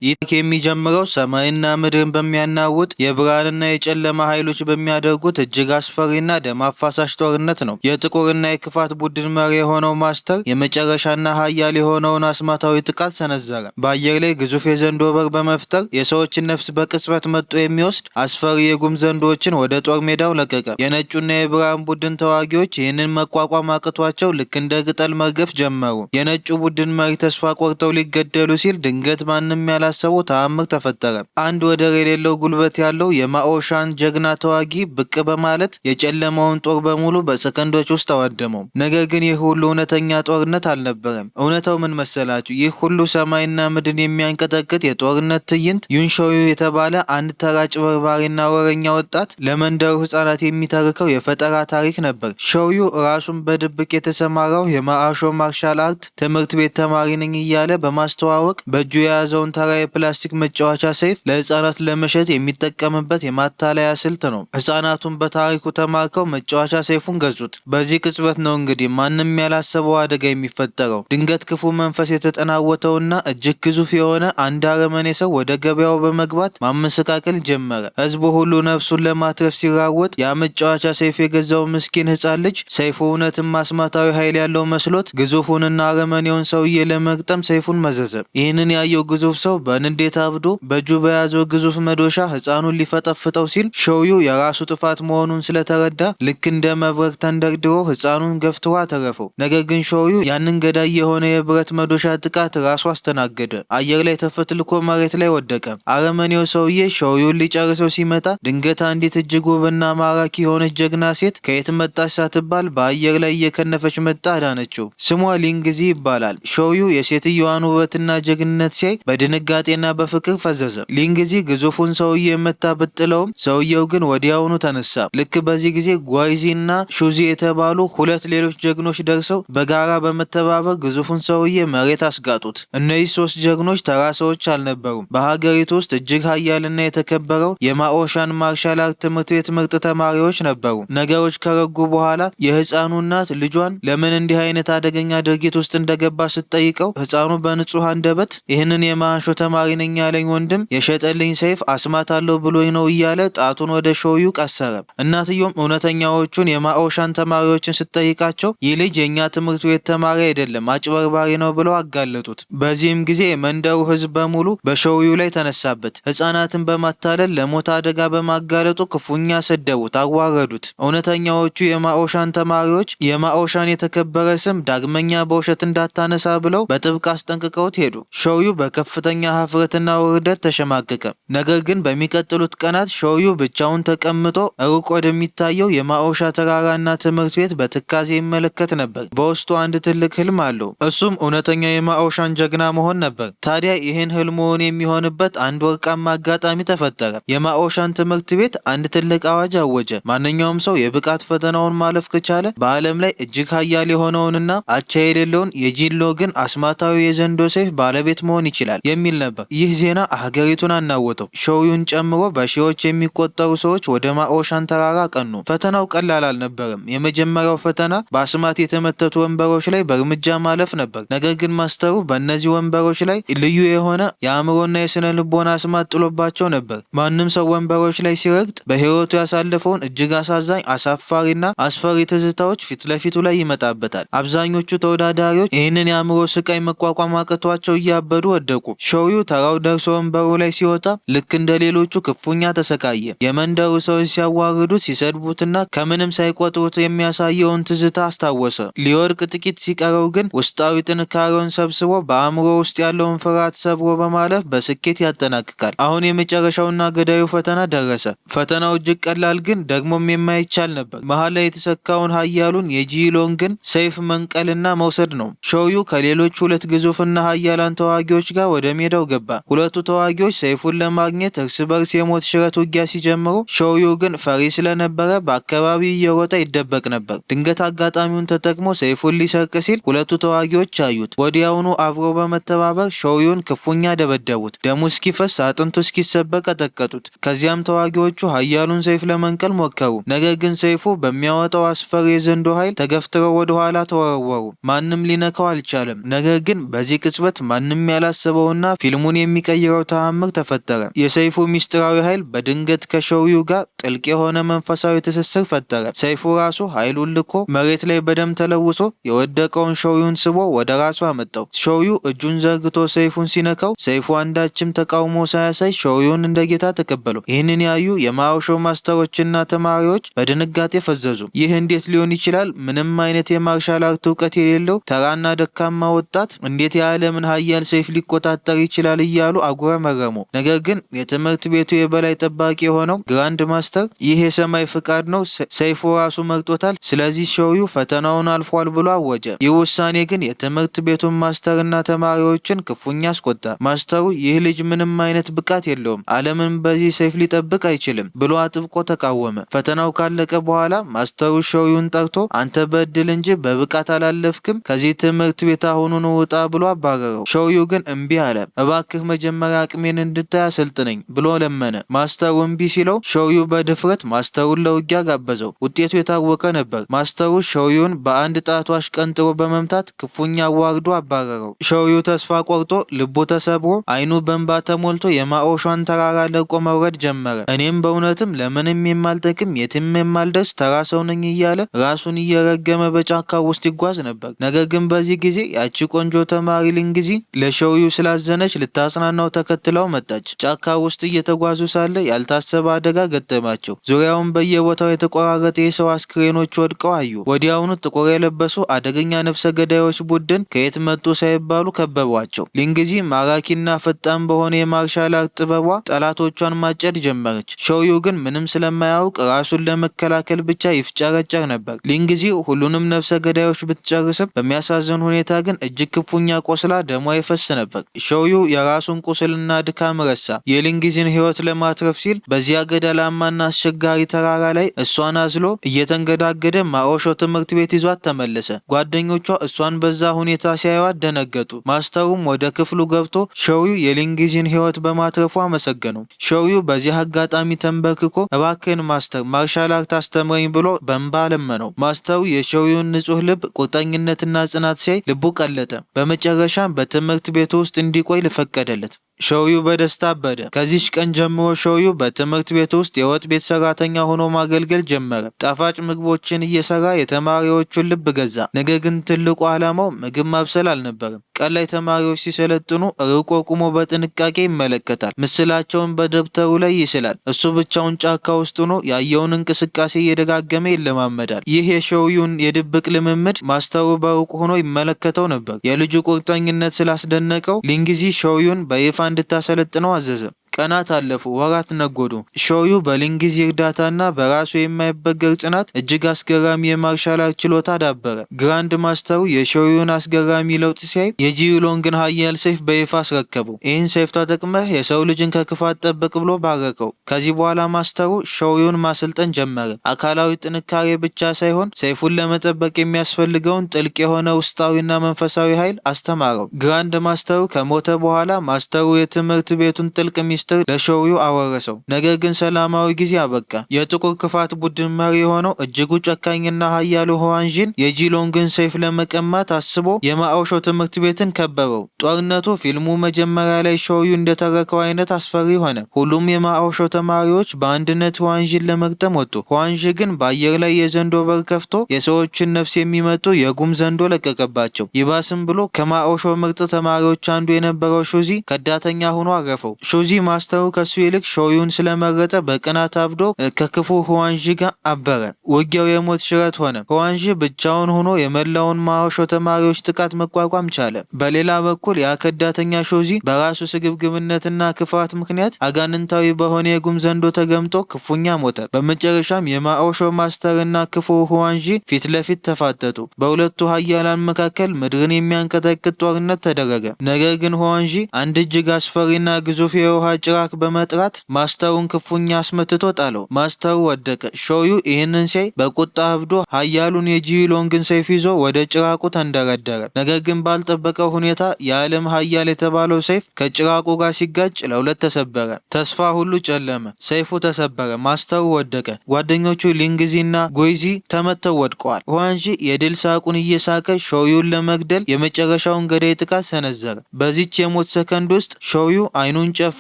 ይህ የሚጀምረው ሰማይና ምድርን በሚያናውጥ የብርሃንና የጨለማ ኃይሎች በሚያደርጉት እጅግ አስፈሪና ደም አፋሳሽ ጦርነት ነው። የጥቁርና የክፋት ቡድን መሪ የሆነው ማስተር የመጨረሻና ኃያል የሆነውን አስማታዊ ጥቃት ሰነዘረ። በአየር ላይ ግዙፍ የዘንዶ በር በመፍጠር የሰዎችን ነፍስ በቅጽበት መጥቶ የሚወስድ አስፈሪ የጉም ዘንዶዎችን ወደ ጦር ሜዳው ለቀቀ። የነጩና የብርሃን ቡድን ተዋጊዎች ይህንን መቋቋም አቅቷቸው ልክ እንደ ቅጠል መርገፍ ጀመሩ። የነጩ ቡድን መሪ ተስፋ ቆርጠው ሊገደሉ ሲል ድንገት ማንም ያላሰበው ተአምር ተፈጠረ። አንድ ወደር የሌለው ጉልበት ያለው የማኦሻን ጀግና ተዋጊ ብቅ በማለት የጨለማውን ጦር በሙሉ በሰከንዶች ውስጥ አወደመው። ነገር ግን ይህ ሁሉ እውነተኛ ጦርነት አልነበረም። እውነታው ምን መሰላችሁ? ይህ ሁሉ ሰማይና ምድርን የሚያንቀጠቅጥ የጦርነት ትዕይንት ዩንሾዩ የተባለ አንድ ተራ አጭበርባሪና ወረኛ ወጣት ለመንደሩ ህጻናት የሚተርከው የፈጠራ ታሪክ ነበር። ሾዩ ራሱን በድብቅ የተሰማራው የማአሾ ማርሻል አርት ትምህርት ቤት ተማሪ ነኝ እያለ በማስተዋወቅ በእጁ የያዘውን ተራ የፕላስቲክ መጫወቻ ሰይፍ ለህጻናት ለመሸጥ የሚጠቀምበት የማታለያ ስልት ነው። ህጻናቱን በታሪኩ ተማርከው መጫወቻ ሰይፉን ገዙት። በዚህ ቅጽበት ነው እንግዲህ ማንም ያላሰበው አደጋ የሚፈጠረው። ድንገት ክፉ መንፈስ የተጠናወተውና እጅግ ግዙፍ የሆነ አንድ አረመኔ ሰው ወደ ገበያው በመግባት ማመሰቃቀል ጀመረ። ህዝቡ ሁሉ ነፍሱን ለማትረፍ ሲራወጥ ያ መጫወቻ ሰይፍ የገዛው ምስኪን ህጻን ልጅ ሰይፉ እውነትም አስማታዊ ኃይል ያለው መስሎት ግዙፉንና አረመኔውን ሰውዬ ለመግጠም ሰይፉን መዘዘ። ይህንን ያየው ግዙፍ ሰው በንዴት አብዶ በእጁ በያዘው ግዙፍ መዶሻ ህፃኑን ሊፈጠፍጠው ሲል ሾዩ የራሱ ጥፋት መሆኑን ስለተረዳ ልክ እንደ መብረቅ ተንደርድሮ ህፃኑን ገፍትሮ አተረፈው። ነገር ግን ሾዩ ያንን ገዳይ የሆነ የብረት መዶሻ ጥቃት ራሱ አስተናገደ። አየር ላይ ተፈትልኮ መሬት ላይ ወደቀ። አረመኔው ሰውዬ ሾዩን ሊጨርሰው ሲመጣ ድንገት አንዲት እጅግ ውብና ማራኪ የሆነች ጀግና ሴት ከየት መጣች ሳትባል በአየር ላይ እየከነፈች መጣ አዳነችው። ስሟ ሊንግዚ ይባላል። ሾዩ የሴትዮዋን ውበትና ጀግንነት ሲያይ በድንጋጤና በፍቅር ፈዘዘ። ሊንግዚ ግዙፉን ሰውዬ መታ ብጥለውም ሰውየው ግን ወዲያውኑ ተነሳ። ልክ በዚህ ጊዜ ጓይዚ እና ሹዚ የተባሉ ሁለት ሌሎች ጀግኖች ደርሰው በጋራ በመተባበር ግዙፉን ሰውዬ መሬት አስጋጡት። እነዚህ ሶስት ጀግኖች ተራ ሰዎች አልነበሩም። በሀገሪቱ ውስጥ እጅግ ኃያልና የተከበረው የማኦሻን ማርሻል አርት ትምህርት ቤት ምርጥ ተማሪዎች ነበሩ። ነገሮች ከረጉ በኋላ የህፃኑ እናት ልጇን ለምን እንዲህ አይነት አደገኛ ድርጊት ውስጥ እንደገባ ስትጠይቀው ህፃኑ በንጹህ አንደበት ይህንን የማአሾ ተማሪ ነኝ ያለኝ ወንድም የሸጠልኝ ሰይፍ አስማት አለው ብሎኝ ነው እያለ ጣቱን ወደ ሾዩ ቀሰረ። እናትዮም እውነተኛዎቹን የማኦሻን ተማሪዎችን ስትጠይቃቸው ይህ ልጅ የእኛ ትምህርት ቤት ተማሪ አይደለም አጭበርባሪ ነው ብለው አጋለጡት። በዚህም ጊዜ የመንደሩ ህዝብ በሙሉ በሾዩ ላይ ተነሳበት። ህፃናትን በማታለል ለሞት አደጋ በማጋለጡ ክፉኛ ሰደቡት፣ አዋረዱት። እውነተኛዎቹ የማኦሻን ተማሪዎች የማኦሻን የተከበረ ስም ዳግመኛ በውሸት እንዳታነሳ ብለው በጥብቅ አስጠንቅቀውት ሄዱ። ሾዩ በከፍተኛ ሀፍረትና ውርደት ተሸማቀቀ። ነገር ግን በሚቀጥሉት ቀናት ሾዩ ብቻውን ተቀምጦ ሩቅ ወደሚታየው የማኦሻ ተራራና ትምህርት ቤት በትካዜ ይመለከት ነበር። በውስጡ አንድ ትልቅ ህልም አለው። እሱም እውነተኛ የማኦሻን ጀግና መሆን ነበር። ታዲያ ይህን ህልሙን የሚሆንበት አንድ ወርቃማ አጋጣሚ ተፈጠረ። የማኦሻን ትምህርት ቤት አንድ ትልቅ አዋጅ አወጀ። ማንኛውም ሰው የብቃት ፈተናውን ማለፍ ከቻለ በዓለም ላይ እጅግ ኃያል የሆነውንና አቻ የሌለውን የጂንሎ ግን አስማታዊ የዘንዶ ሰይፍ ባለቤት መሆን ይችላል የሚል ነበር። ይህ ዜና ሀገሪቱን አናወጠው። ሾዩን ጨምሮ በሺዎች የሚቆጠሩ ሰዎች ወደ ማኦሻን ተራራ ቀኑ። ፈተናው ቀላል አልነበረም። የመጀመሪያው ፈተና በአስማት የተመተቱ ወንበሮች ላይ በእርምጃ ማለፍ ነበር። ነገር ግን ማስተሩ በእነዚህ ወንበሮች ላይ ልዩ የሆነ የአእምሮና የስነ ልቦና አስማት ጥሎባቸው ነበር። ማንም ሰው ወንበሮች ላይ ሲረግጥ በህይወቱ ያሳለፈውን እጅግ አሳዛኝ፣ አሳፋሪና አስፈሪ ትዝታዎች ፊት ለፊቱ ላይ ይመጣበታል። አብዛኞቹ ተወዳዳሪዎች ይህንን የአእምሮ ስቃይ መቋቋም አቅቷቸው እያበዱ ወደቁ። ሾዩ ተራው ደርሶ ወንበሩ ላይ ሲወጣ ልክ እንደ ሌሎቹ ክፉኛ ተሰቃየ። የመንደሩ ሰዎች ሲያዋርዱት፣ ሲሰድቡትና ከምንም ሳይቆጥሩት የሚያሳየውን ትዝታ አስታወሰ። ሊወድቅ ጥቂት ሲቀረው ግን ውስጣዊ ጥንካሬውን ሰብስቦ በአእምሮ ውስጥ ያለውን ፍርሃት ሰብሮ በማለፍ በስኬት ያጠናቅቃል። አሁን የመጨረሻውና ገዳዩ ፈተና ደረሰ። ፈተናው እጅግ ቀላል ግን ደግሞም የማይቻል ነበር። መሀል ላይ የተሰካውን ኃያሉን የጂሎንግን ሰይፍ መንቀልና መውሰድ ነው። ሾዩ ከሌሎች ሁለት ግዙፍና ኃያላን ተዋጊዎች ጋር ወደ ሜዳው ገባ። ሁለቱ ተዋጊዎች ሰይፉን ለማግኘት እርስ በርስ የሞት ሽረት ውጊያ ሲጀምሩ፣ ሾዩ ግን ፈሪ ስለነበረ በአካባቢው እየሮጠ ይደበቅ ነበር። ድንገት አጋጣሚውን ተጠቅሞ ሰይፉን ሊሰርቅ ሲል ሁለቱ ተዋጊዎች አዩት። ወዲያውኑ አብረው በመተባበር ሾዩን ክፉኛ ደበደቡት። ደሙ እስኪፈስ አጥንቱ እስኪሰበር ቀጠቀጡት። ከዚያም ተዋጊዎቹ ኃያሉን ሰይፍ ለመንቀል ሞከሩ። ነገር ግን ሰይፉ በሚያወጣው አስፈሪ የዘንዶ ኃይል ተገፍትረው ወደ ኋላ ተወረወሩ። ማንም ሊነካው አልቻለም። ነገር ግን በዚህ ቅጽበት ማንም ያላሰበውና ፊልሙን የሚቀይረው ተአምር ተፈጠረ። የሰይፉ ሚስጥራዊ ኃይል በድንገት ከሾዩ ጋር ጥልቅ የሆነ መንፈሳዊ ትስስር ፈጠረ። ሰይፉ ራሱ ኃይሉን ልኮ መሬት ላይ በደም ተለውሶ የወደቀውን ሾዩን ስቦ ወደ ራሱ አመጣው። ሾዩ እጁን ዘርግቶ ሰይፉን ሲነካው ሰይፉ አንዳችም ተቃውሞ ሳያሳይ ሾዩን እንደ ጌታ ተቀበለው። ይህንን ያዩ የማኦሾ ማስተሮችና ተማሪዎች በድንጋጤ ፈዘዙ። ይህ እንዴት ሊሆን ይችላል? ምንም አይነት የማርሻል አርት እውቀት የሌለው ተራና ደካማ ወጣት እንዴት የዓለምን ኃያል ሰይፍ ሊቆጣጠር ይችላል? እያሉ አጉረመረሙ። ነገር ግን የትምህርት ቤቱ የበላይ ጠባቂ የሆነው ግራንድ ማስተር ይህ የሰማይ ፍቃድ ነው፣ ሰይፉ ራሱ መርጦታል፣ ስለዚህ ሾዩ ፈተናውን አልፏል ብሎ አወጀ። ይህ ውሳኔ ግን የትምህርት ቤቱን ማስተርና ተማሪዎችን ክፉኛ አስቆጣ። ማስተሩ ይህ ልጅ ምንም አይነት ብቃት የለውም፣ ዓለምን በዚህ ሰይፍ ሊጠብቅ አይችልም ብሎ አጥብቆ ተቃወመ። ፈተናው ካለቀ በኋላ ማስተሩ ሾዩን ጠርቶ አንተ በእድል እንጂ በብቃት አላለፍክም፣ ከዚህ ትምህርት ቤት አሁኑን ውጣ ብሎ አባረረው። ሾዩ ግን እምቢ አለ። እባክህ መጀመሪያ አቅሜን እንድታይ አሰልጥነኝ ብሎ ለመነ። ማስተሩ እምቢ ሲለው ሾዩ በድፍረት ማስተሩን ለውጊያ ጋበዘው። ውጤቱ የታወቀ ነበር። ማስተሩ ሾዩን በአንድ ጣቱ አሽቀንጥሮ በመምታት ክፉኛ አዋርዶ አባረረው። ሾዩ ተስፋ ቆርጦ ልቡ ተሰብሮ አይኑ በእንባ ተሞልቶ የማኦሾን ተራራ ለቆ መውረድ ጀመረ። እኔም በእውነትም ለምንም የማልጠቅም የትም የማልደርስ ተራ ሰው ነኝ እያለ ራሱን እየረገመ በጫካ ውስጥ ይጓዝ ነበር። ነገር ግን በዚህ ጊዜ ያቺ ቆንጆ ተማሪ ሊንግዚ ለሾዩ ስላዘነች ልታጽናናው ተከትለው መጣች። ጫካ ውስጥ እየተጓዙ ሳለ ያልታሰበ አደጋ ገጠማቸው። ዙሪያውን በየቦታው የተቆራረጠ የሰው አስክሬኖች ወድቀው አዩ። ወዲያውኑ ጥቁር የለበሱ አደገኛ ነፍሰ ገዳዮች ቡድን ከየት መጡ ሳይባሉ ከበቧቸው። ሊንግዚ ማራኪና ፈጣን በሆነ የማርሻል አርት ጥበቧ ጠላቶቿን ማጨድ ጀመረች። ሾዩ ግን ምንም ስለማያውቅ ራሱን ለመከላከል ብቻ ይፍጨረጨር ነበር። ሊንግዚ ሁሉንም ነፍሰ ገዳዮች ብትጨርስም በሚያሳዝን ሁኔታ ግን እጅግ ክፉኛ ቆስላ ደሟ ይፈስ ነበር። ሾዩ የራሱን ቁስልና ድካም ረሳ። የሊንግዚን ሕይወት ለማትረፍ ሲል በዚያ ገደላማና አስቸጋሪ ተራራ ላይ እሷን አዝሎ እየተንገዳገደ ማኦሾ ትምህርት ቤት ይዟት ተመለሰ። ጓደኞቿ እሷን በዛ ሁኔታ ሲያዩት ደነገጡ። ማስተሩም ወደ ክፍሉ ገብቶ ሾዩ የሊንግዚን ሕይወት በማትረፉ አመሰገነው። ሾዩ በዚህ አጋጣሚ ተንበርክኮ እባክህን ማስተር ማርሻል አርት አስተምረኝ ብሎ በእንባ ለመነው። ማስተሩ የሾዩን ንጹህ ልብ ቁርጠኝነትና ጽናት ሲያይ ልቡ ቀለጠ። በመጨረሻም በትምህርት ቤቱ ውስጥ እንዲቆይ ፈቀደለት። ሾዩ በደስታ አበደ። ከዚች ቀን ጀምሮ ሾዩ በትምህርት ቤት ውስጥ የወጥ ቤት ሰራተኛ ሆኖ ማገልገል ጀመረ። ጣፋጭ ምግቦችን እየሰራ የተማሪዎቹን ልብ ገዛ። ነገር ግን ትልቁ ዓላማው ምግብ ማብሰል አልነበረም። ቀን ላይ ተማሪዎች ሲሰለጥኑ ርቆ ቆሞ በጥንቃቄ ይመለከታል። ምስላቸውን በደብተሩ ላይ ይስላል። እሱ ብቻውን ጫካ ውስጥ ሆኖ ያየውን እንቅስቃሴ እየደጋገመ ይለማመዳል። ይህ የሾዩን የድብቅ ልምምድ ማስተሩ በሩቅ ሆኖ ይመለከተው ነበር። የልጁ ቁርጠኝነት ስላስደነቀው ሊንግዚ ሾዩን በይፋ እንድታሰለጥነው አዘዘ። ቀናት አለፉ፣ ወራት ነጎዱ። ሾዩ በሊንግዚ እርዳታና በራሱ የማይበገር ጽናት እጅግ አስገራሚ የማርሻል አርት ችሎታ አዳበረ። ግራንድ ማስተሩ የሾዩን አስገራሚ ለውጥ ሲያይ የጂዩሎንግን ኃያል ሰይፍ በይፋ አስረከበው። ይህን ሰይፍ ተጠቅመህ የሰው ልጅን ከክፋት ጠብቅ ብሎ ባረከው። ከዚህ በኋላ ማስተሩ ሾዩን ማሰልጠን ጀመረ። አካላዊ ጥንካሬ ብቻ ሳይሆን ሰይፉን ለመጠበቅ የሚያስፈልገውን ጥልቅ የሆነ ውስጣዊና መንፈሳዊ ኃይል አስተማረው። ግራንድ ማስተሩ ከሞተ በኋላ ማስተሩ የትምህርት ቤቱን ጥልቅ ሚስጥር ለሾዩ አወረሰው። ነገር ግን ሰላማዊ ጊዜ አበቃ። የጥቁር ክፋት ቡድን መሪ የሆነው እጅጉ ጨካኝና ኃያሉ ሁዋንዥን የጂሎንግን ሰይፍ ለመቀማት አስቦ የማኦሾ ትምህርት ቤትን ከበበው። ጦርነቱ ፊልሙ መጀመሪያ ላይ ሾዩ እንደተረከው አይነት አስፈሪ ሆነ። ሁሉም የማኦሾ ተማሪዎች በአንድነት ሁዋንዥን ለመግጠም ወጡ። ሁዋንዥ ግን በአየር ላይ የዘንዶ በር ከፍቶ የሰዎችን ነፍስ የሚመጡ የጉም ዘንዶ ለቀቀባቸው። ይባስም ብሎ ከማኦሾ ምርጥ ተማሪዎች አንዱ የነበረው ሹዚ ከዳተኛ ሆኖ አረፈው። ሹዚ ማስተሩ ከሱ ይልቅ ሾዩን ስለመረጠ በቅናት አብዶ ከክፉ ሁዋንዥ ጋር አበረ። ውጊያው የሞት ሽረት ሆነ። ሁዋንዥ ብቻውን ሆኖ የመላውን ማኦሾ ተማሪዎች ጥቃት መቋቋም ቻለ። በሌላ በኩል የከዳተኛ ሹዚ በራሱ ስግብግብነትና ክፋት ምክንያት አጋንንታዊ በሆነ የጉም ዘንዶ ተገምቶ ክፉኛ ሞተ። በመጨረሻም የማኦሾ ማስተርና ክፉ ሁዋንዥ ፊት ለፊት ተፋጠጡ። በሁለቱ ኃያላን መካከል ምድርን የሚያንቀጠቅጥ ጦርነት ተደረገ። ነገር ግን ሁዋንዥ አንድ እጅግ አስፈሪና ግዙፍ የውሃ ጭራቅ በመጥራት ማስተሩን ክፉኛ አስመትቶ ጣለው። ማስተሩ ወደቀ። ሾዩ ይህንን ሲያይ በቁጣ አብዶ ኃያሉን የጂዩሎንግን ሰይፍ ይዞ ወደ ጭራቁ ተንደረደረ። ነገር ግን ባልጠበቀው ሁኔታ የዓለም ኃያል የተባለው ሰይፍ ከጭራቁ ጋር ሲጋጭ ለሁለት ተሰበረ። ተስፋ ሁሉ ጨለመ። ሰይፉ ተሰበረ። ማስተሩ ወደቀ። ጓደኞቹ ሊንግዚና ጎይዚ ተመተው ወድቀዋል። ሁዋንዢ የድል ሳቁን እየሳቀ ሾዩን ለመግደል የመጨረሻውን ገዳይ ጥቃት ሰነዘረ። በዚች የሞት ሰከንድ ውስጥ ሾዩ አይኑን ጨፍኖ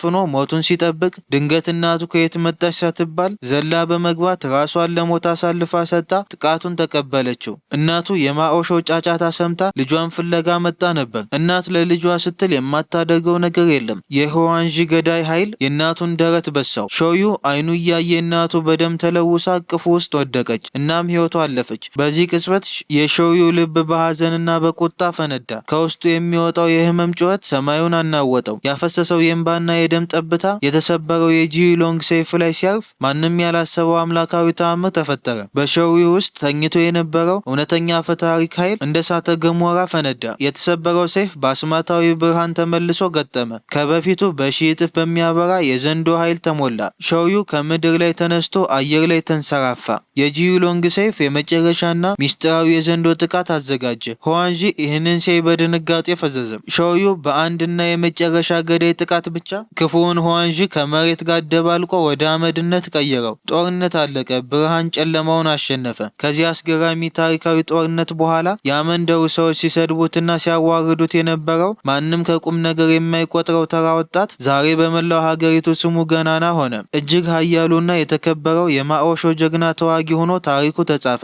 ሞቱን ሲጠብቅ ድንገት እናቱ ከየት መጣች ሳትባል ዘላ በመግባት ራሷን ለሞት አሳልፋ ሰጣ ጥቃቱን ተቀበለችው። እናቱ የማኦሾ ጫጫታ ሰምታ ልጇን ፍለጋ መጣ ነበር። እናት ለልጇ ስትል የማታደርገው ነገር የለም። የሁዋንዢ ገዳይ ኃይል የእናቱን ደረት በሳው። ሾዩ አይኑ እያየ እናቱ በደም ተለውሳ እቅፉ ውስጥ ወደቀች። እናም ህይወቷ አለፈች። በዚህ ቅጽበት የሾዩ ልብ በሐዘንና በቁጣ ፈነዳ። ከውስጡ የሚወጣው የህመም ጩኸት ሰማዩን አናወጠው። ያፈሰሰው የእንባና የደም ጠብታ የተሰበረው የጂዩሎንግ ሰይፍ ላይ ሲያርፍ ማንም ያላሰበው አምላካዊ ተአምር ተፈጠረ። በሾዩ ውስጥ ተኝቶ የነበረው እውነተኛ አፈታሪክ ኃይል እንደ እሳተ ገሞራ ፈነዳ። የተሰበረው ሰይፍ በአስማታዊ ብርሃን ተመልሶ ገጠመ። ከበፊቱ በሺህ እጥፍ በሚያበራ የዘንዶ ኃይል ተሞላ። ሾዩ ከምድር ላይ ተነስቶ አየር ላይ ተንሰራፋ። የጂዩሎንግ ሰይፍ የመጨረሻና ሚስጥራዊ የዘንዶ ጥቃት አዘጋጀ። ሁዋንዢ ይህንን ሲያይ በድንጋጤ ፈዘዘ። ሾዩ በአንድና የመጨረሻ ገዳይ ጥቃት ብቻ ክፉውን ሁዋንዢ ከመሬት ጋር ደባልቆ ወደ አመድነት ቀየረው። ጦርነት አለቀ። ብርሃን ጨለማውን አሸነፈ። ከዚህ አስገራሚ ታሪካዊ ጦርነት በኋላ የመንደሩ ሰዎች ሲሰድቡትና ሲያዋርዱት የነበረው ማንም ከቁም ነገር የማይቆጥረው ተራ ወጣት ዛሬ በመላው ሀገሪቱ ስሙ ገናና ሆነ። እጅግ ኃያሉና የተከበረው የማኦሾ ጀግና ተዋጊ ሆኖ ታሪኩ ተጻፈ።